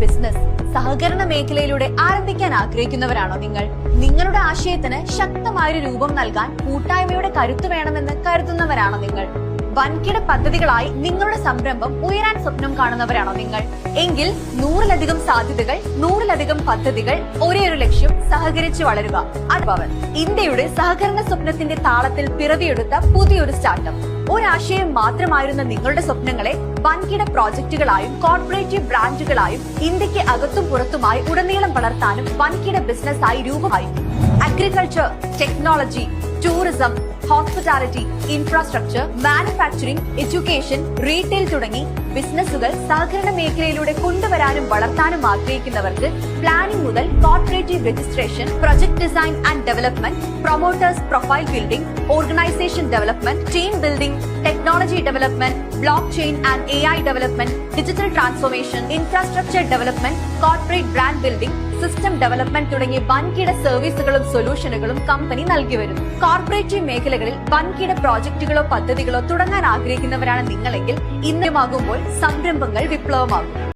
Business സഹകരണ മേഖലയിലൂടെ ആരംഭിക്കാൻ ആഗ്രഹിക്കുന്നവരാണോ നിങ്ങൾ? നിങ്ങളുടെ ആശയത്തിന് ശക്തമായൊരു രൂപം നൽകാൻ കൂട്ടായ്മയുടെ കരുത്ത് വേണമെന്ന് കരുതുന്നവരാണോ നിങ്ങൾ? വൻകിട പദ്ധതികളായി നിങ്ങളുടെ സംരംഭം ഉയരാൻ സ്വപ്നം കാണുന്നവരാണോ നിങ്ങൾ? എങ്കിൽ 100-ലധികം സാധ്യതകൾ, 100-ലധികം പദ്ധതികൾ, ഒരേ ഒരു ലക്ഷ്യം, സഹകരിച്ച് വളരുക. അഡ്ഭവൻ ഇന്ത്യയുടെ സഹകരണ സ്വപ്നത്തിന്റെ താളത്തിൽ പിറവിയെടുത്ത പുതിയൊരു സ്റ്റാർട്ടപ്പ്. ഒരാശയം മാത്രമായിരുന്ന നിങ്ങളുടെ സ്വപ്നങ്ങളെ വൻകിട പ്രോജക്റ്റുകളായും കോർപ്പറേറ്റീവ് ബ്രാൻഡുകളായും ഇന്ത്യക്ക് അകത്തും പുറത്തുമായി ഉടനീളം വളർത്താനും വൻകിട ബിസിനസ്സായി രൂപമായി. Agriculture, technology, tourism, hospitality, infrastructure, manufacturing, education, retail തുടങ്ങി ബിസിനസ്സുകൾ സഹകരണ മേഖലയിലൂടെ കൊണ്ടുവരാനും വളർത്താനും ആഗ്രഹിക്കുന്നവർക്ക് പ്ലാനിംഗ് മുതൽ corporative registration, project design and development, promoters profile building, organisation development, team building, technology development, block chain and AI development, digital transformation, infrastructure development, corporate brand building, system development തുടങ്ങിയ വൻകിട സർവീസുകളും സൊല്യൂഷനുകളും കമ്പനി നൽകി വരുന്നു. Corporative മേഖലകളിൽ വൻകിട പ്രോജക്റ്റുകളോ പദ്ധതികളോ തുടങ്ങാൻ ആഗ്രഹിക്കുന്നവരാണ് നിങ്ങളെങ്കിൽ ഇന്നുമാകുമ്പോൾ സംരംഭങ്ങൾ വിപ്ലവമാകും.